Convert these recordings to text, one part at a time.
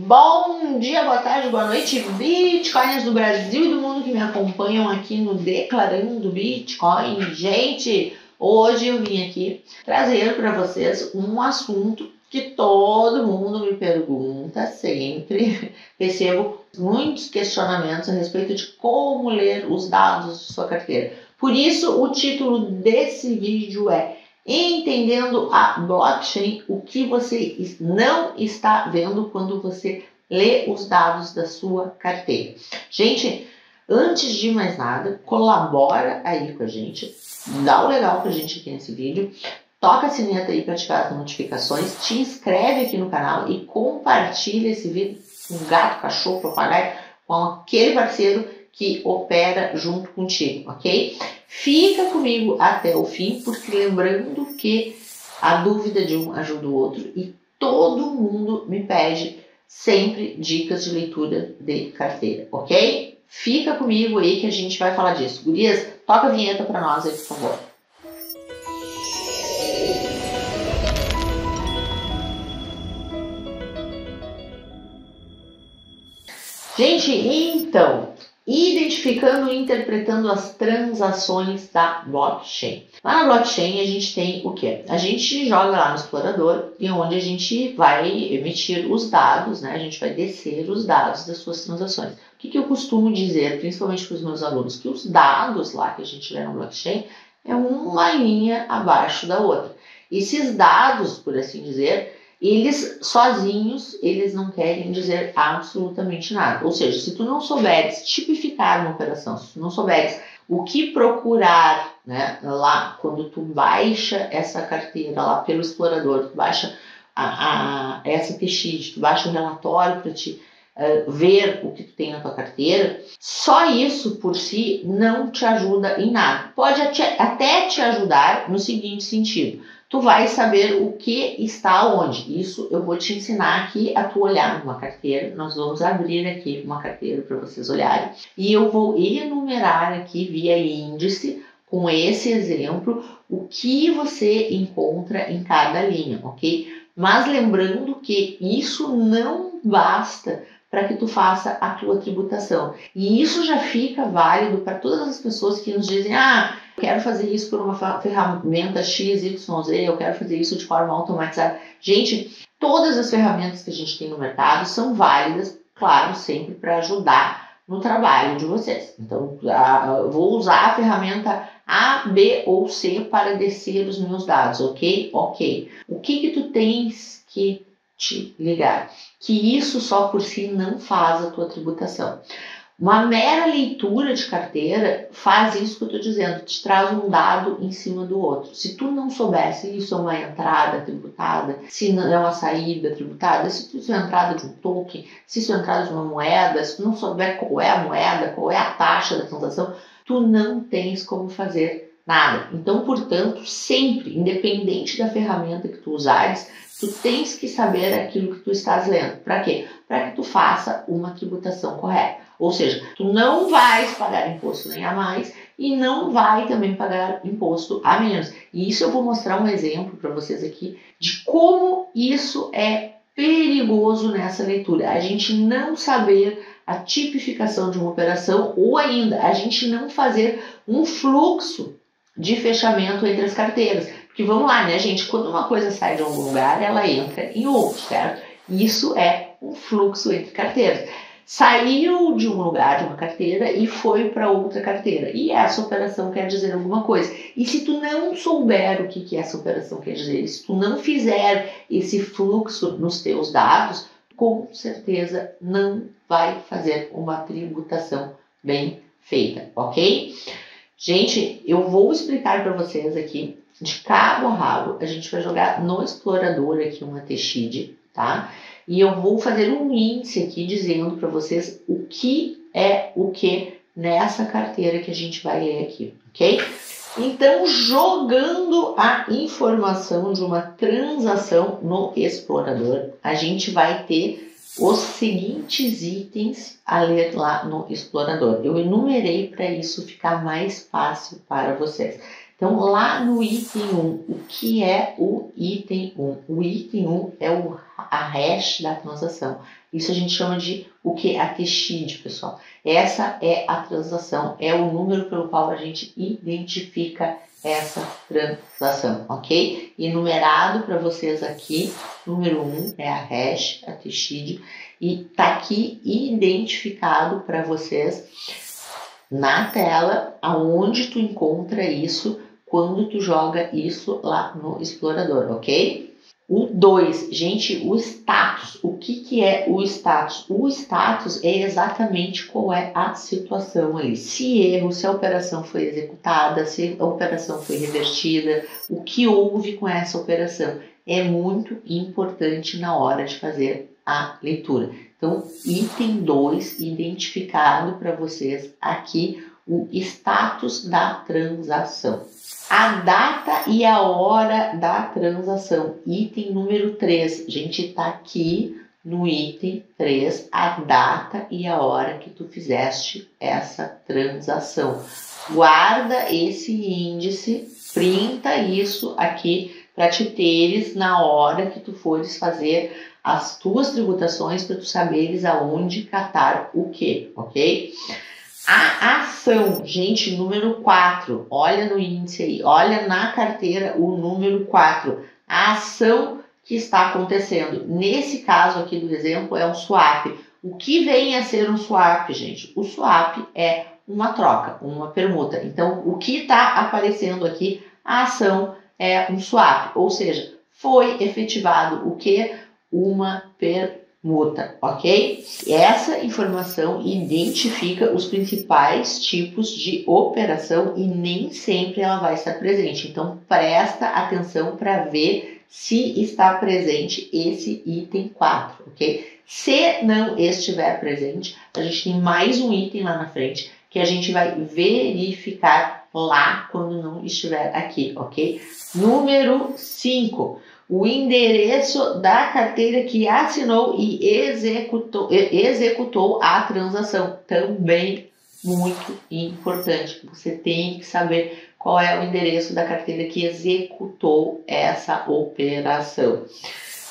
Bom dia, boa tarde, boa noite, bitcoiners do Brasil e do mundo que me acompanham aqui no Declarando Bitcoin. Gente, hoje eu vim aqui trazer para vocês um assunto que todo mundo me pergunta sempre. Recebo muitos questionamentos a respeito de como ler os dados de sua carteira. Por isso, o título desse vídeo é Entendendo a blockchain, o que você não está vendo quando você lê os dados da sua carteira. Gente, antes de mais nada, colabora aí com a gente, dá o legal pra gente aqui nesse vídeo, toca a sineta aí para ativar as notificações, te inscreve aqui no canal e compartilha esse vídeo com gato, cachorro, papagaio, com aquele parceiro que opera junto contigo, ok? Fica comigo até o fim, porque lembrando que a dúvida de um ajuda o outro e todo mundo me pede sempre dicas de leitura de carteira, ok? Fica comigo aí que a gente vai falar disso. Gurias, toca a vinheta para nós aí, por favor. Gente, então, identificando e interpretando as transações da blockchain. Lá na blockchain a gente tem o quê? A gente joga lá no explorador e onde a gente vai emitir os dados, né? A gente vai descer os dados das suas transações. O que eu costumo dizer, principalmente para os meus alunos, que os dados lá que a gente lê na blockchain é uma linha abaixo da outra. Esses dados, por assim dizer, eles sozinhos, eles não querem dizer absolutamente nada. Ou seja, se tu não souberes tipificar uma operação, se tu não souberes o que procurar, né, lá quando tu baixa essa carteira lá pelo explorador, tu baixa essa PX, tu baixa o relatório para te ver o que tu tem na tua carteira, só isso por si não te ajuda em nada. Pode até te ajudar no seguinte sentido: tu vai saber o que está onde. Isso eu vou te ensinar aqui a tu olhar numa carteira. Nós vamos abrir aqui uma carteira para vocês olharem. E eu vou enumerar aqui via índice, com esse exemplo, o que você encontra em cada linha, ok? Mas lembrando que isso não basta para que tu faça a tua tributação. E isso já fica válido para todas as pessoas que nos dizem: eu quero fazer isso por uma ferramenta XYZ, eu quero fazer isso de forma automatizada. Gente, todas as ferramentas que a gente tem no mercado são válidas, claro, sempre para ajudar no trabalho de vocês. Então, vou usar a ferramenta A, B ou C para descer os meus dados, ok? Ok. O que tu tens que te ligar? Que isso só por si não faz a tua tributação. Uma mera leitura de carteira faz isso que eu estou dizendo, te traz um dado em cima do outro. Se tu não soubesse isso é uma entrada tributada, se não é uma saída tributada, se isso é uma entrada de um token, se isso é uma entrada de uma moeda, se tu não souber qual é a moeda, qual é a taxa da transação, tu não tens como fazer nada. Então, portanto, sempre, independente da ferramenta que tu usares, tu tens que saber aquilo que tu estás lendo. Para quê? Para que tu faça uma tributação correta. Ou seja, tu não vais pagar imposto nem a mais e não vai também pagar imposto a menos. E isso eu vou mostrar um exemplo para vocês aqui de como isso é perigoso nessa leitura. A gente não saber a tipificação de uma operação ou ainda a gente não fazer um fluxo de fechamento entre as carteiras. Porque vamos lá, né, gente? Quando uma coisa sai de algum lugar, ela entra em outro, certo? Isso é um fluxo entre carteiras. Saiu de um lugar, de uma carteira, e foi para outra carteira. E essa operação quer dizer alguma coisa. E se tu não souber o que essa operação quer dizer, se tu não fizer esse fluxo nos teus dados, com certeza não vai fazer uma tributação bem feita, ok? Gente, eu vou explicar para vocês aqui, de cabo a rabo. A gente vai jogar no explorador aqui uma TXID, tá? E eu vou fazer um índice aqui dizendo para vocês o que é o que nessa carteira que a gente vai ler aqui, ok? Então, jogando a informação de uma transação no explorador, a gente vai ter os seguintes itens a ler lá no explorador. Eu enumerei para isso ficar mais fácil para vocês. Então, lá no item 1, o que é o item 1? O item 1 é a hash da transação. Isso a gente chama de o que? A TXID, pessoal. Essa é a transação, é o número pelo qual a gente identifica essa transação, ok? E numerado para vocês aqui, número 1 é a hash, a TXID, e tá aqui identificado para vocês na tela aonde tu encontra isso quando tu joga isso lá no explorador, ok? O 2, gente, o status. O que é o status? O status é exatamente qual é a situação ali. Se erro, se a operação foi executada, se a operação foi revertida, o que houve com essa operação. É muito importante na hora de fazer a leitura. Então, item 2, identificado para vocês aqui o status da transação. A data e a hora da transação, item número 3. Gente, tá aqui no item 3, a data e a hora que tu fizeste essa transação. Guarda esse índice, printa isso aqui para te teres na hora que tu fores fazer as tuas tributações, para tu saberes aonde catar o que, ok? A ação, gente, número 4, olha no índice aí, olha na carteira o número 4, a ação que está acontecendo. Nesse caso aqui do exemplo é um swap. O que vem a ser um swap, gente? O swap é uma troca, uma permuta. Então, o que está aparecendo aqui, a ação é um swap, ou seja, foi efetivado o que? Uma permuta, ok? Essa informação identifica os principais tipos de operação e nem sempre ela vai estar presente. Então, presta atenção para ver se está presente esse item 4, ok? Se não estiver presente, a gente tem mais um item lá na frente que a gente vai verificar lá quando não estiver aqui, ok? Número 5. O endereço da carteira que assinou e executou a transação. Também muito importante. Você tem que saber qual é o endereço da carteira que executou essa operação.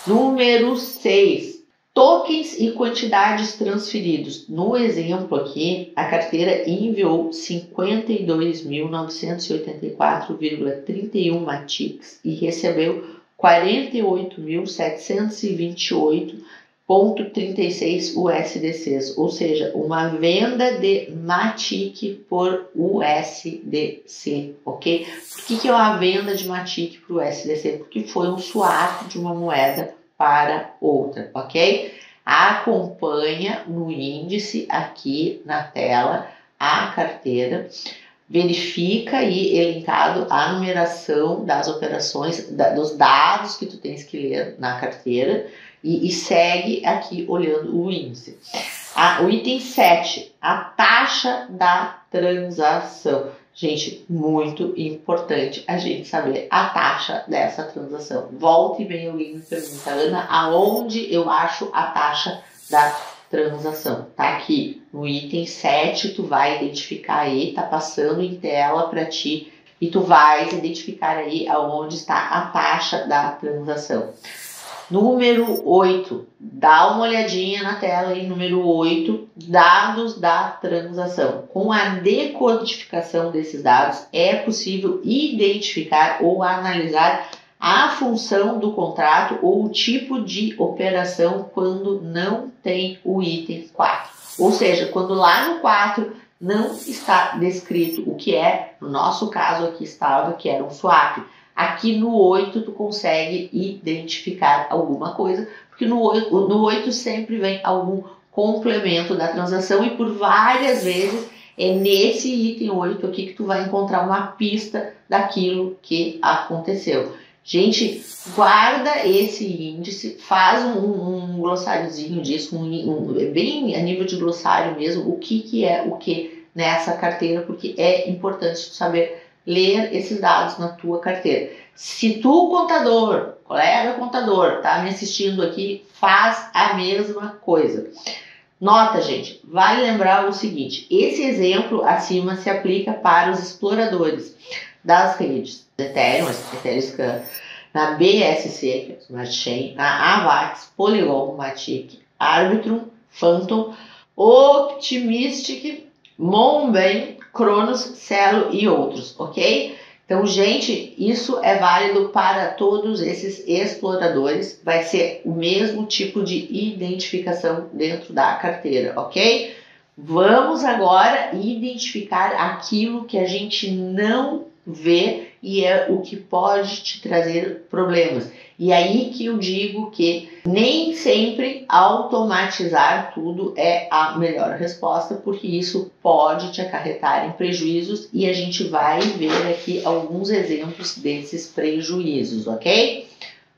Número 6. Tokens e quantidades transferidos. No exemplo aqui, a carteira enviou 52.984,31 MATICs e recebeu 48.728,36 USDCs, ou seja, uma venda de MATIC por USDC, ok? Por que é uma venda de MATIC por USDC? Porque foi um swap de uma moeda para outra, ok? Acompanha no índice aqui na tela a carteira, verifica aí elencado a numeração das operações, dos dados que tu tens que ler na carteira e segue aqui olhando o índice. O item 7, a taxa da transação. Gente, muito importante a gente saber a taxa dessa transação. Volta e vem alguém me pergunta, Ana, aonde eu acho a taxa da transação? Tá aqui no item 7, tu vai identificar aí, tá passando em tela para ti e tu vais identificar aí aonde está a taxa da transação. Número 8, dá uma olhadinha na tela aí, número 8, dados da transação. Com a decodificação desses dados, é possível identificar ou analisar a função do contrato ou o tipo de operação quando não tem o item 4. Ou seja, quando lá no 4 não está descrito o que é, no nosso caso aqui estava que era um swap. Aqui no 8 tu consegue identificar alguma coisa, porque no 8 sempre vem algum complemento da transação e por várias vezes é nesse item 8 aqui que tu vai encontrar uma pista daquilo que aconteceu. Gente, guarda esse índice, faz um glossáriozinho disso, bem a nível de glossário mesmo, o que é o que nessa carteira, porque é importante tu saber ler esses dados na tua carteira. Se tu, contador, colega contador, tá me assistindo aqui, faz a mesma coisa. Nota, gente, vale lembrar o seguinte, esse exemplo acima se aplica para os exploradores das redes Ethereum, Ethereum, na BSC, que é a Smart Chain, na AVAX, Polygon, Matic, Arbitrum, Phantom, Optimistic, Moonbeam, Cronos, Celo e outros, ok? Então, gente, isso é válido para todos esses exploradores. Vai ser o mesmo tipo de identificação dentro da carteira, ok? Vamos agora identificar aquilo que a gente não vê e é o que pode te trazer problemas. E aí que eu digo que nem sempre automatizar tudo é a melhor resposta, porque isso pode te acarretar em prejuízos e a gente vai ver aqui alguns exemplos desses prejuízos, ok?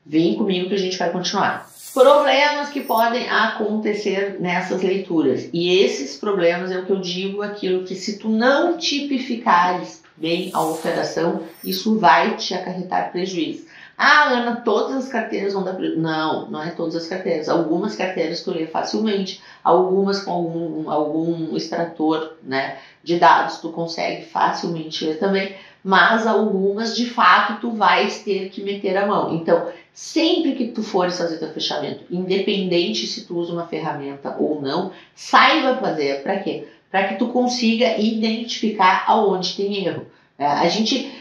Vem comigo que a gente vai continuar. Problemas que podem acontecer nessas leituras. E esses problemas é o que eu digo, aquilo que se tu não tipificares bem a operação, isso vai te acarretar prejuízo. Ah, Ana, todas as carteiras vão dar prejuízo. Não, não é todas as carteiras. Algumas carteiras tu lê facilmente, algumas com algum extrator, né, de dados tu consegue facilmente ler também, mas algumas de fato tu vais ter que meter a mão. Então, sempre que tu fores fazer teu fechamento, independente se tu usa uma ferramenta ou não, saiba fazer. Para quê? Para que tu consiga identificar aonde tem erro. A gente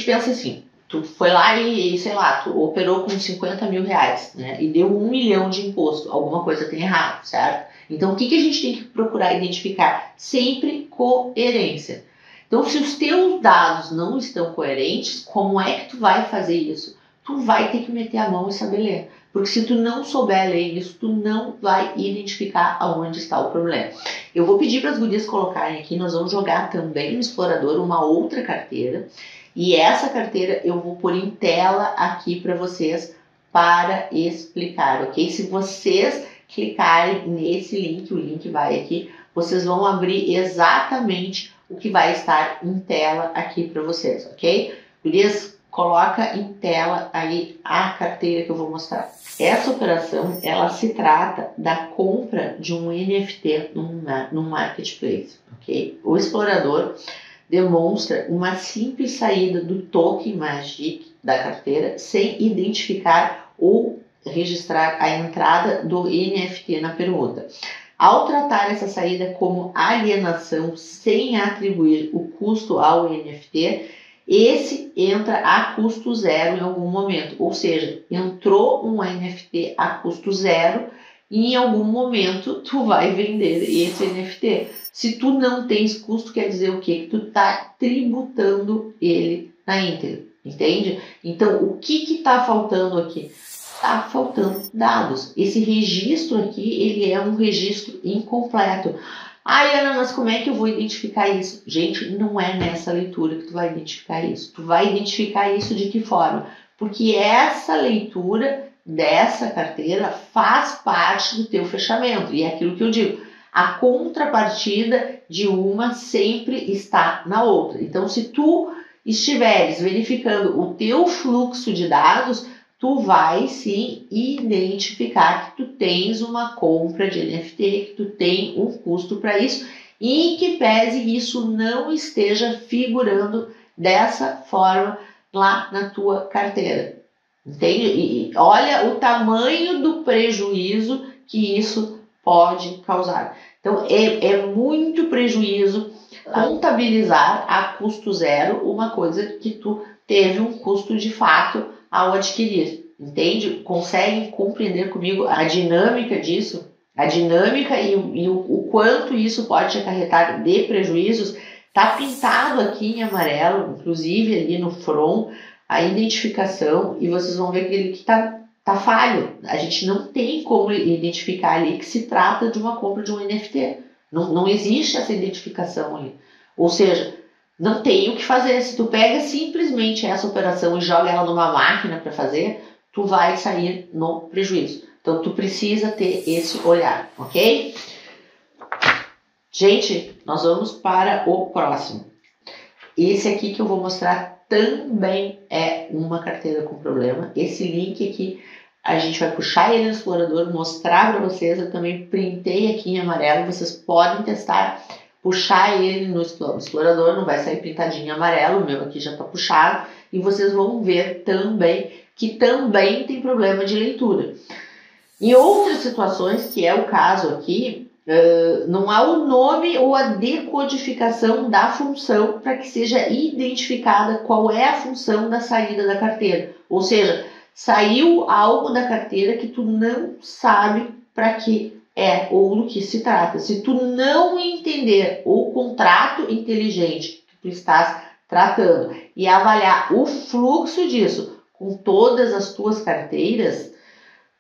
pensa assim, tu foi lá e, sei lá, tu operou com 50 mil reais, né? E deu 1 milhão de imposto. Alguma coisa tem errado, certo? Então, o que a gente tem que procurar identificar? Sempre coerência. Então, se os teus dados não estão coerentes, como é que tu vai fazer isso? Tu vai ter que meter a mão e saber ler. Porque se tu não souber ler isso, tu não vai identificar aonde está o problema. Eu vou pedir para as gurias colocarem aqui, nós vamos jogar também no explorador uma outra carteira. E essa carteira eu vou pôr em tela aqui para vocês para explicar, ok? Se vocês clicarem nesse link, o link vai aqui, vocês vão abrir exatamente o que vai estar em tela aqui para vocês, ok? Gurias, coloca em tela aí a carteira que eu vou mostrar. Essa operação, ela se trata da compra de um NFT num marketplace, ok? O explorador demonstra uma simples saída do token Magic da carteira sem identificar ou registrar a entrada do NFT na permuta. Ao tratar essa saída como alienação sem atribuir o custo ao NFT, esse entra a custo zero em algum momento. Ou seja, entrou um NFT a custo zero e em algum momento tu vai vender esse NFT. Se tu não tens custo, quer dizer o quê? Que tu está tributando ele na íntegra, entende? Então, o que está faltando aqui? Está faltando dados. Esse registro aqui, ele é um registro incompleto. Ai, Ana, mas como é que eu vou identificar isso? Gente, não é nessa leitura que tu vai identificar isso. Tu vai identificar isso de que forma? Porque essa leitura dessa carteira faz parte do teu fechamento. E é aquilo que eu digo, a contrapartida de uma sempre está na outra. Então, se tu estiveres verificando o teu fluxo de dados, tu vai sim identificar que tu tens uma compra de NFT, que tu tem um custo para isso e que pese isso não esteja figurando dessa forma lá na tua carteira. Entende? E olha o tamanho do prejuízo que isso pode causar. Então, é muito prejuízo contabilizar a custo zero uma coisa que tu teve um custo de fato ao adquirir. Entende? Conseguem compreender comigo a dinâmica disso? A dinâmica e o quanto isso pode te acarretar de prejuízos está pintado aqui em amarelo, inclusive ali no front, a identificação, e vocês vão ver que ele tá falho. A gente não tem como identificar ali que se trata de uma compra de um NFT. Não existe essa identificação ali. Ou seja, não tem o que fazer. Se tu pega simplesmente essa operação e joga ela numa máquina para fazer, tu vai sair no prejuízo. Então, tu precisa ter esse olhar, ok? Gente, nós vamos para o próximo. Esse aqui que eu vou mostrar também é uma carteira com problema. Esse link aqui, a gente vai puxar ele no explorador, mostrar para vocês. Eu também printei aqui em amarelo, vocês podem testar, puxar ele no explorador, não vai sair pintadinho em amarelo, o meu aqui já está puxado. E vocês vão ver também que também tem problema de leitura. Em outras situações, que é o caso aqui, não há o nome ou a decodificação da função para que seja identificada qual é a função da saída da carteira. Ou seja, saiu algo da carteira que tu não sabe para que é ou do que se trata. Se tu não entender o contrato inteligente que tu estás tratando e avaliar o fluxo disso com todas as tuas carteiras,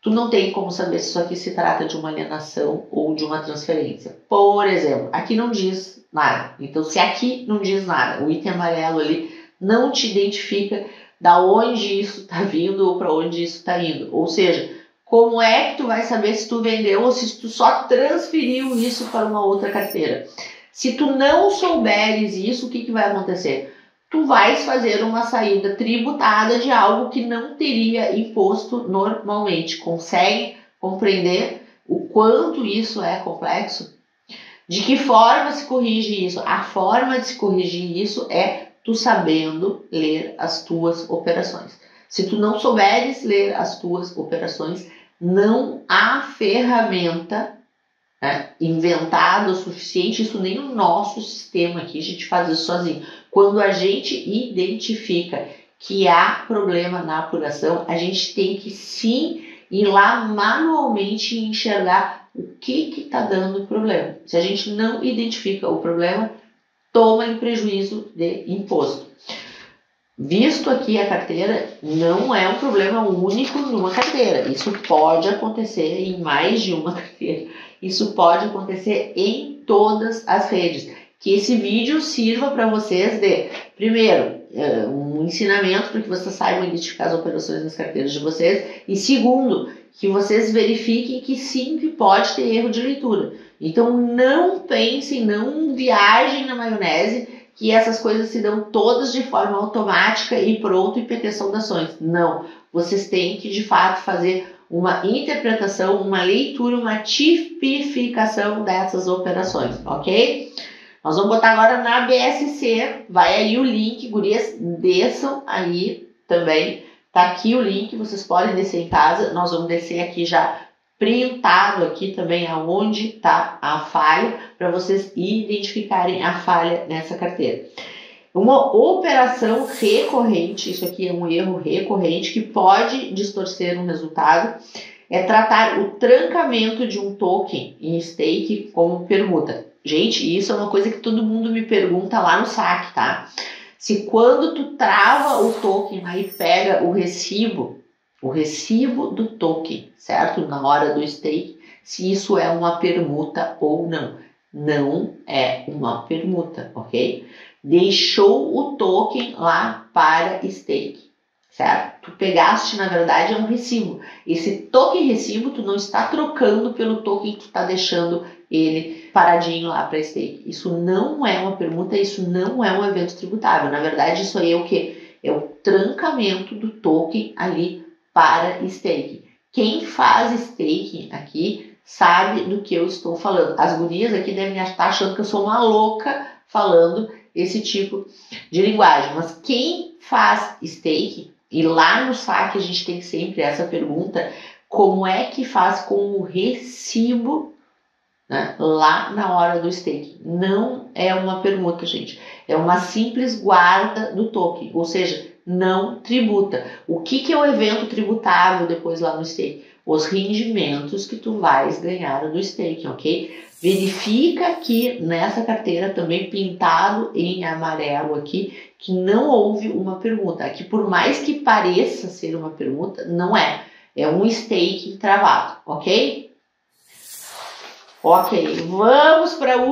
tu não tem como saber se isso aqui se trata de uma alienação ou de uma transferência. Por exemplo, aqui não diz nada. Então, se aqui não diz nada, o item amarelo ali não te identifica da onde isso está vindo ou para onde isso está indo. Ou seja, como é que tu vai saber se tu vendeu ou se tu só transferiu isso para uma outra carteira? Se tu não souberes isso, o que vai acontecer? Tu vais fazer uma saída tributada de algo que não teria imposto normalmente. Consegue compreender o quanto isso é complexo? De que forma se corrige isso? A forma de se corrigir isso é tu sabendo ler as tuas operações. Se tu não souberes ler as tuas operações, não há ferramenta inventada o suficiente, isso nem no nosso sistema aqui a gente faz isso sozinho. Quando a gente identifica que há problema na apuração, a gente tem que sim ir lá manualmente e enxergar o que está dando problema. Se a gente não identifica o problema, toma-lhe prejuízo de imposto. Visto aqui a carteira, não é um problema único numa carteira. Isso pode acontecer em mais de uma carteira. Isso pode acontecer em todas as redes. Que esse vídeo sirva para vocês de, primeiro, um ensinamento para que vocês saibam identificar as operações nas carteiras de vocês. E segundo, que vocês verifiquem que sim, que pode ter erro de leitura. Então não pensem, não viajem na maionese, que essas coisas se dão todas de forma automática e pronto, IPT saudações. Não, vocês têm que de fato fazer uma interpretação, uma leitura, uma tipificação dessas operações, ok? Nós vamos botar agora na BSC, vai aí o link, gurias, desçam aí também, tá aqui o link, vocês podem descer em casa, nós vamos descer aqui já printado aqui também aonde está a falha, para vocês identificarem a falha nessa carteira. Uma operação recorrente, isso aqui é um erro recorrente que pode distorcer um resultado, é tratar o trancamento de um token em stake como permuta. Gente, isso é uma coisa que todo mundo me pergunta lá no saque, tá? Se quando tu trava o token aí pega o recibo do token, certo? Na hora do stake, se isso é uma permuta ou não. Não é uma permuta, ok? Deixou o token lá para stake, certo? Tu pegaste, na verdade, é um recibo. Esse token recibo, tu não está trocando pelo token que tu está deixando ele paradinho lá para stake. Isso não é uma permuta, isso não é um evento tributável. Na verdade, isso aí é o quê? É o trancamento do token ali para stake. Quem faz staking aqui sabe do que eu estou falando. As gurias aqui devem estar achando que eu sou uma louca falando esse tipo de linguagem. Mas quem faz staking, e lá no saque a gente tem sempre essa pergunta, como é que faz com o recibo, né, lá na hora do staking? Não é uma permuta, gente. É uma simples guarda do token, ou seja, não tributa. O que é o evento tributável depois lá no stake? Os rendimentos que tu vais ganhar do staking, ok? Verifica que nessa carteira também pintado em amarelo aqui, que não houve uma permuta. Aqui, por mais que pareça ser uma permuta, não é. É um staking travado, ok? Ok, vamos para a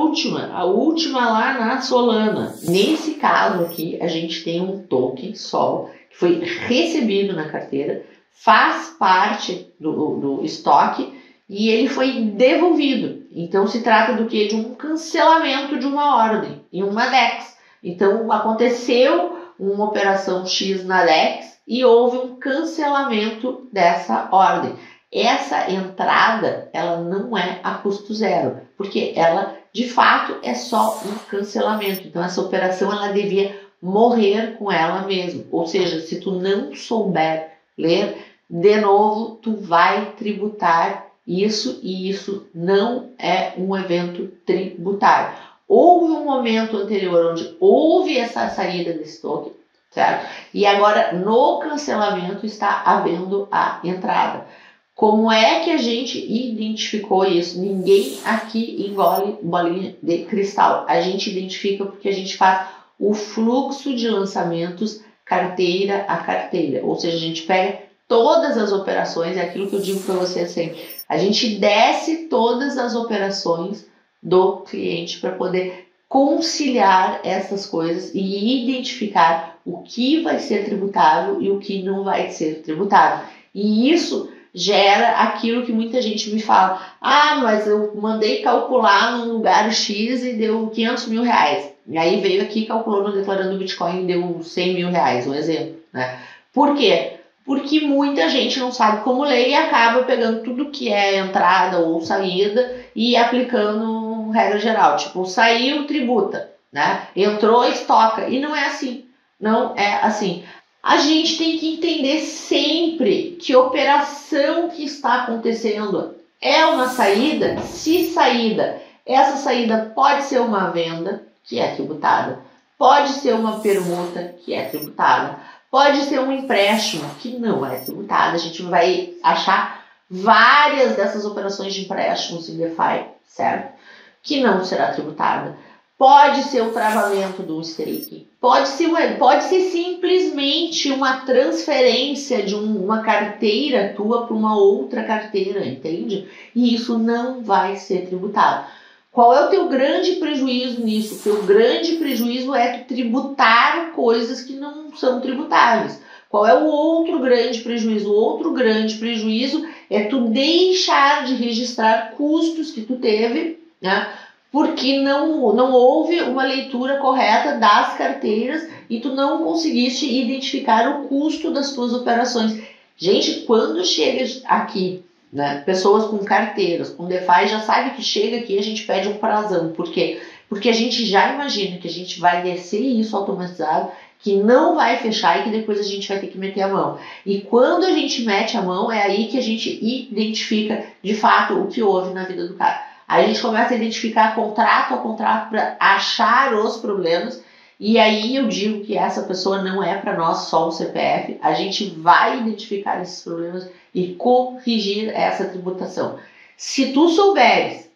última lá na Solana. Nesse caso aqui, a gente tem um token Sol que foi recebido na carteira, faz parte do estoque e ele foi devolvido. Então se trata do que? De um cancelamento de uma ordem em uma DEX. Então aconteceu uma operação X na DEX e houve um cancelamento dessa ordem. Essa entrada, ela não é a custo zero, porque ela, de fato, é só um cancelamento. Então, essa operação, ela devia morrer com ela mesma. Ou seja, se tu não souber ler, de novo, tu vai tributar isso e isso não é um evento tributário. Houve um momento anterior onde houve essa saída desse token, certo? E agora no cancelamento está havendo a entrada. Como é que a gente identificou isso? Ninguém aqui engole bolinha de cristal. A gente identifica porque a gente faz o fluxo de lançamentos carteira a carteira. Ou seja, a gente pega todas as operações, é aquilo que eu digo para você sempre. A gente desce todas as operações do cliente para poder conciliar essas coisas e identificar o que vai ser tributável e o que não vai ser tributável. E isso gera aquilo que muita gente me fala: ah, mas eu mandei calcular num lugar X e deu 500 mil reais. E aí veio aqui, calculou no Declarando Bitcoin e deu 100 mil reais, um exemplo, né? Por quê? Porque muita gente não sabe como ler e acaba pegando tudo que é entrada ou saída e aplicando regra geral. Tipo, saiu, tributa, né? Entrou, estoca. E não é assim. Não é assim. A gente tem que entender sempre que operação que está acontecendo é uma saída. Se saída, essa saída pode ser uma venda, que é tributada. Pode ser uma permuta, que é tributada. Pode ser um empréstimo, que não é tributado. A gente vai achar várias dessas operações de empréstimos em DeFi, certo? Que não será tributada. Pode ser o travamento do staking. Pode ser simplesmente uma transferência de uma carteira tua para uma outra carteira, entende? E isso não vai ser tributado. Qual é o teu grande prejuízo nisso? O teu grande prejuízo é tu tributar coisas que não são tributáveis. Qual é o outro grande prejuízo? O outro grande prejuízo é tu deixar de registrar custos que tu teve, né? Porque não houve uma leitura correta das carteiras e tu não conseguiste identificar o custo das tuas operações. Gente, quando chega aqui, né, pessoas com carteiras, com DeFi, já sabe que chega aqui e a gente pede um prazão. Por quê? Porque a gente já imagina que a gente vai descer isso automatizado, que não vai fechar e que depois a gente vai ter que meter a mão. E quando a gente mete a mão, é aí que a gente identifica de fato o que houve na vida do cara. Aí a gente começa a identificar contrato a contrato para achar os problemas. E aí eu digo que essa pessoa não é para nós só um CPF. A gente vai identificar esses problemas e corrigir essa tributação. Se tu souberes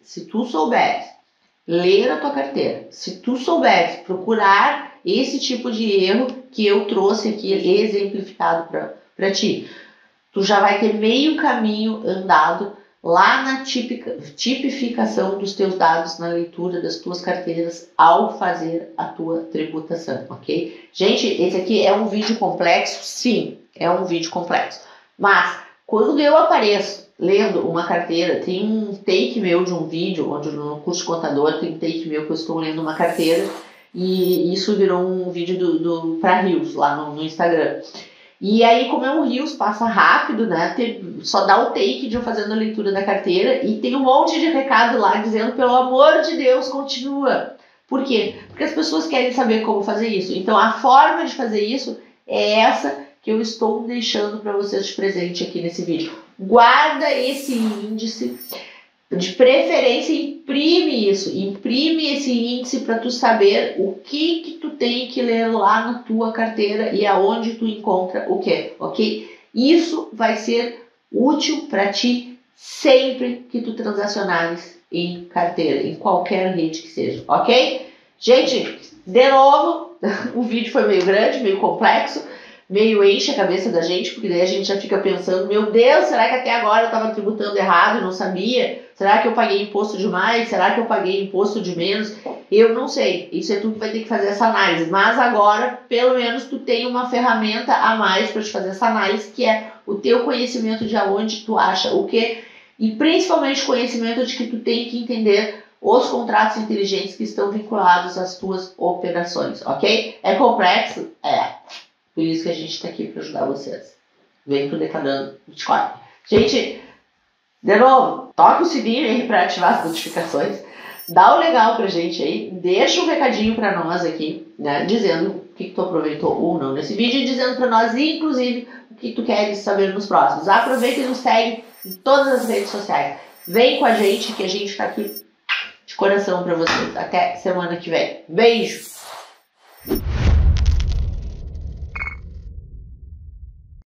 ler a tua carteira, se tu souberes procurar esse tipo de erro que eu trouxe aqui exemplificado para ti, tu já vai ter meio caminho andado lá na tipificação dos teus dados, na leitura das tuas carteiras ao fazer a tua tributação, ok? Gente, esse aqui é um vídeo complexo? Sim, é um vídeo complexo. Mas, quando eu apareço lendo uma carteira, tem um take meu de um vídeo, onde no curso de contador tem um take meu que eu estou lendo uma carteira e isso virou um vídeo para Reels lá no Instagram. E aí, como é um Reels, passa rápido, né? Só dá o take de eu fazendo a leitura da carteira e tem um monte de recado lá dizendo, pelo amor de Deus, continua. Por quê? Porque as pessoas querem saber como fazer isso. Então, a forma de fazer isso é essa que eu estou deixando para vocês de presente aqui nesse vídeo. Guarda esse índice. De preferência, imprime isso, imprime esse índice para tu saber o que tu tem que ler lá na tua carteira e aonde tu encontra o que, ok? Isso vai ser útil para ti sempre que tu transacionares em carteira, em qualquer rede que seja, ok? Gente, de novo, o vídeo foi meio grande, meio complexo, meio enche a cabeça da gente, porque daí a gente já fica pensando, meu Deus, será que até agora eu estava tributando errado e não sabia? Será que eu paguei imposto demais? Será que eu paguei imposto de menos? Eu não sei. Isso é tu que vai ter que fazer essa análise. Mas agora, pelo menos, tu tem uma ferramenta a mais para te fazer essa análise, que é o teu conhecimento de aonde tu acha o quê. E principalmente conhecimento de que tu tem que entender os contratos inteligentes que estão vinculados às tuas operações, ok? É complexo? É. Por isso que a gente está aqui para ajudar vocês. Vem pro Declarando Bitcoin. Gente, de novo, toca o sininho aí para ativar as notificações. Dá o legal pra gente aí. Deixa um recadinho para nós aqui, né? Dizendo o que tu aproveitou ou não nesse vídeo. E dizendo para nós, inclusive, o que tu queres saber nos próximos. Aproveita e nos segue em todas as redes sociais. Vem com a gente que a gente tá aqui de coração para vocês. Até semana que vem. Beijo!